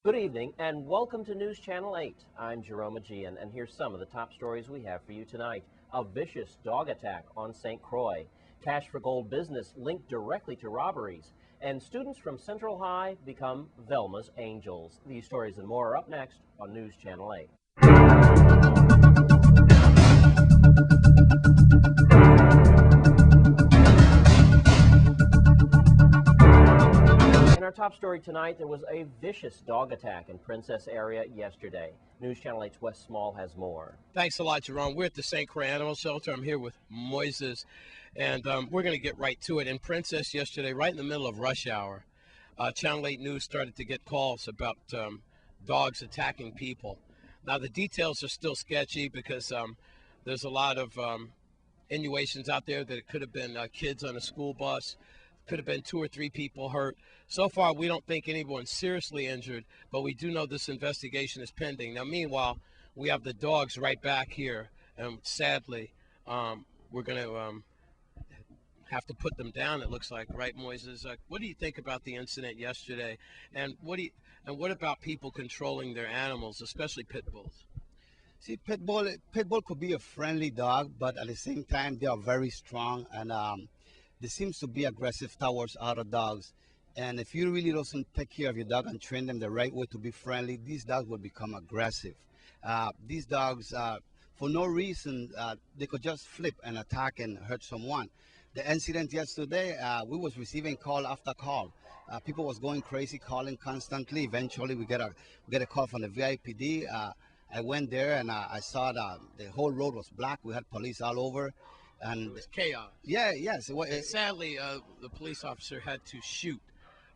Good evening and welcome to News Channel 8. I'm Jerome Aegean, and here's some of the top stories we have for you tonight. A vicious dog attack on St. Croix, cash for gold business linked directly to robberies, and students from Central High become Velma's angels. These stories and more are up next on News Channel 8. In our top story tonight, there was a vicious dog attack in Princess area yesterday. News Channel 8's Wes Small has more. Thanks a lot, Jerome. We're at the St. Croix Animal Shelter. I'm here with Moises, and we're going to get right to it. In Princess yesterday, right in the middle of rush hour, Channel 8 News started to get calls about dogs attacking people. Now, the details are still sketchy because there's a lot of innuations out there that it could have been kids on a school bus, could have been 2 or 3 people hurt. So far, we don't think anyone's seriously injured, but we do know this investigation is pending. Now, meanwhile, we have the dogs right back here, and sadly, we're going to have to put them down. It looks like, right, Moises? What do you think about the incident yesterday, and what about people controlling their animals, especially pit bulls? See, pit bull could be a friendly dog, but at the same time, they are very strong, and they seems to be aggressive towards other dogs. And if you really don't take care of your dog and train them the right way to be friendly, these dogs will become aggressive. These dogs, for no reason, they could just flip and attack and hurt someone. The incident yesterday, we was receiving call after call. People was going crazy, calling constantly. Eventually, we get a call from the VIPD. I went there and I saw that the whole road was black. We had police all over, and It was chaos. yeah, yes. And sadly, the police officer had to shoot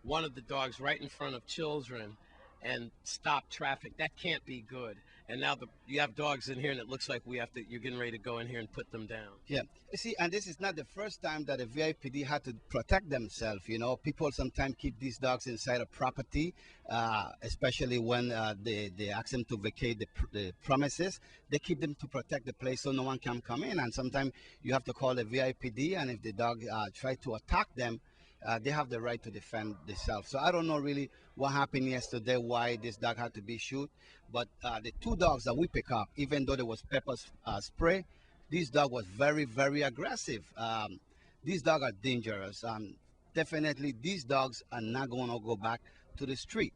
one of the dogs right in front of children and stop traffic. That can't be good. And now you have dogs in here, and it looks like you're getting ready to go in here and put them down. Yeah, you see, and this is not the first time that the VIPD had to protect themselves. You know, people sometimes keep these dogs inside a property, especially when they ask them to vacate the premises. They keep them to protect the place so no one can come in. And sometimes you have to call the VIPD, and if the dog try to attack them, they have the right to defend themselves. So I don't know really what happened yesterday, why this dog had to be shot. But the 2 dogs that we pick up, even though there was pepper spray, this dog was very, very aggressive. These dogs are dangerous. Definitely, these dogs are not going to go back to the street.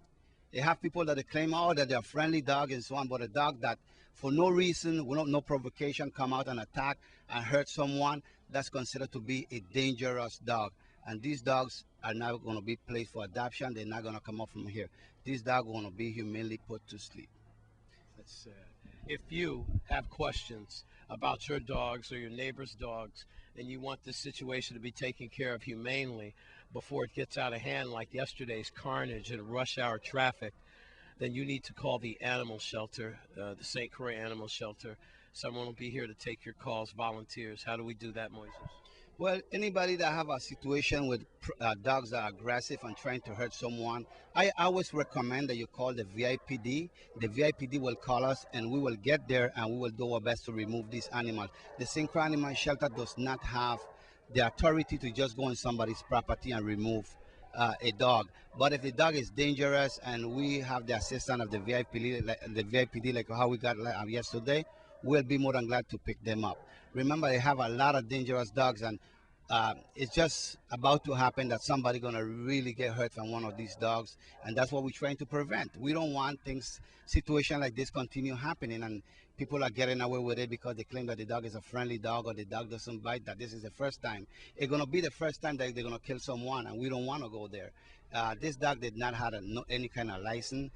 They have people that they claim, oh, that they're a friendly dog and so on, but a dog that for no reason, no provocation, come out and attack and hurt someone, that's considered to be a dangerous dog. And these dogs are not going to be placed for adoption. They're not going to come up from here. These dogs are going to be humanely put to sleep. That's sad. If you have questions about your dogs or your neighbor's dogs, and you want this situation to be taken care of humanely before it gets out of hand like yesterday's carnage and rush hour traffic, then you need to call the animal shelter, the St. Croix Animal Shelter. Someone will be here to take your calls, volunteers. How do we do that, Moises? Well, anybody that have a situation with dogs that are aggressive and trying to hurt someone, I always recommend that you call the VIPD. The VIPD will call us and we will get there and we will do our best to remove these animals. The St. Croix Animal Shelter does not have the authority to just go on somebody's property and remove a dog. But if the dog is dangerous and we have the assistance of the VIPD like how we got yesterday, we'll be more than glad to pick them up. Remember, they have a lot of dangerous dogs, and it's just about to happen that somebody gonna really get hurt from one of these dogs, and that's what we're trying to prevent. We don't want situation like this continue happening, and people are getting away with it because they claim that the dog is a friendly dog or the dog doesn't bite. That this is the first time. It's gonna be the first time that they're gonna kill someone, and we don't want to go there. This dog did not have any kind of license,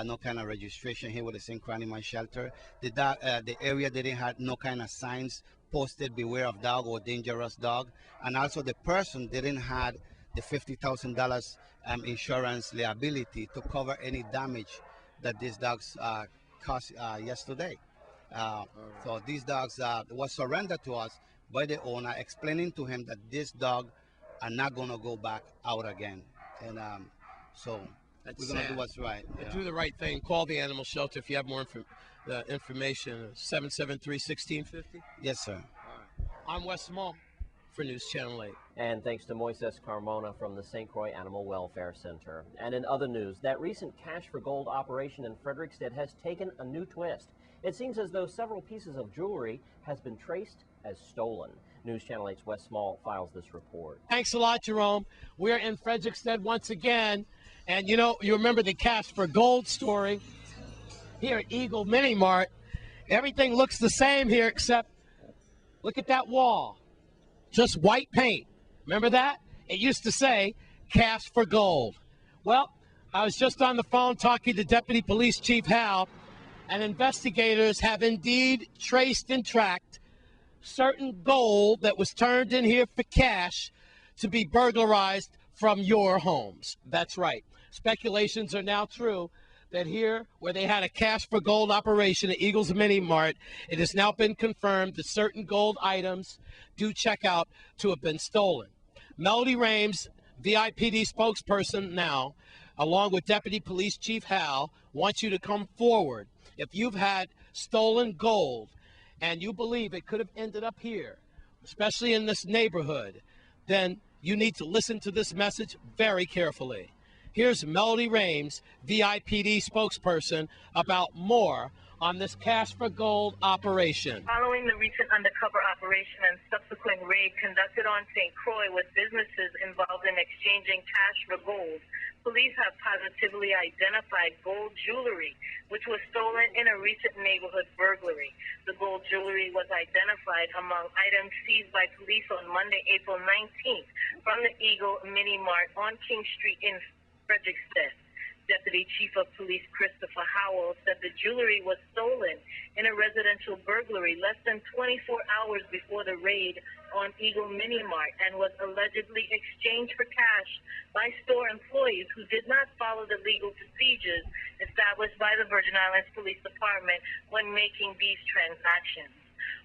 no kind of registration here with the St. Croix Animal Shelter. The area didn't have no kind of signs posted beware of dog or dangerous dog, and also the person didn't have the $50,000 insurance liability to cover any damage that these dogs caused yesterday. So these dogs was surrendered to us by the owner, explaining to him that this dog are not going to go back out again, and so That's we're going to do sad. what's right. Yeah. Do the right thing. Call the animal shelter if you have more information. 773-1650. Yes, sir. I'm Wes Small. for News Channel 8. And thanks to Moises Carmona from the St. Croix Animal Welfare Center. And in other news, that recent Cash for Gold operation in Frederickstead has taken a new twist. It seems as though several pieces of jewelry has been traced as stolen. News Channel 8's Wes Small files this report. Thanks a lot, Jerome. We're in Frederickstead once again. And you remember the Cash for Gold story here at Eagle Mini Mart. Everything looks the same here except look at that wall. Just white paint. Remember that? It used to say Cash for Gold. Well, I was just on the phone talking to Deputy Police Chief Hal, and investigators have indeed traced and tracked certain gold that was turned in here for cash to be burglarized from your homes. That's right. Speculations are now true that here, where they had a Cash for Gold operation at Eagles Mini Mart, it has now been confirmed that certain gold items do check out to have been stolen. Melody Rames, VIPD spokesperson now, along with Deputy Police Chief Hal, wants you to come forward. If you've had stolen gold and you believe it could have ended up here, especially in this neighborhood, then you need to listen to this message very carefully. Here's Melody Rames, VIPD spokesperson, about more on this Cash for Gold operation. Following the recent undercover operation and subsequent raid conducted on St. Croix with businesses involved in exchanging cash for gold, police have positively identified gold jewelry, which was stolen in a recent neighborhood burglary. The gold jewelry was identified among items seized by police on Monday, April 19th from the Eagle Mini Mart on King Street in Frederickstead. Deputy Chief of Police Christopher Howell said the jewelry was stolen in a residential burglary less than 24 hours before the raid on Eagle Mini Mart and was allegedly exchanged for cash by store employees who did not follow the legal procedures established by the Virgin Islands Police Department when making these transactions.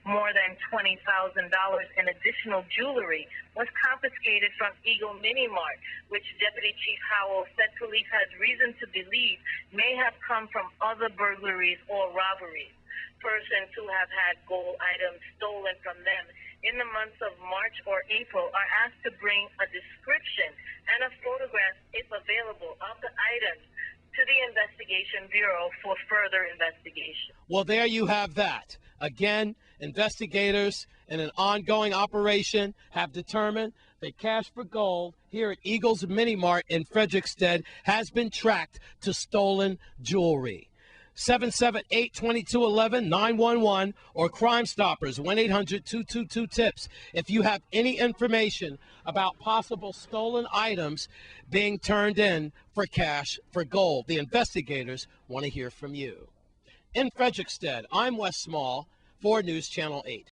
More than $20,000 in additional jewelry was confiscated from Eagle Mini Mart, which Deputy Chief Howell said police has reason to believe may have come from other burglaries or robberies. Persons who have had gold items stolen from them in the months of March or April are asked to bring a description and a photograph, if available, of the items to the Investigation Bureau for further investigation. Well, there you have that. Again, investigators in an ongoing operation have determined that Cash for Gold here at Eagles Mini Mart in Frederickstead has been tracked to stolen jewelry. 778-2211-911 or Crime Stoppers 1-800-222-TIPS if you have any information about possible stolen items being turned in for Cash for Gold. The investigators want to hear from you. In Frederickstead, I'm Wes Small for News Channel 8.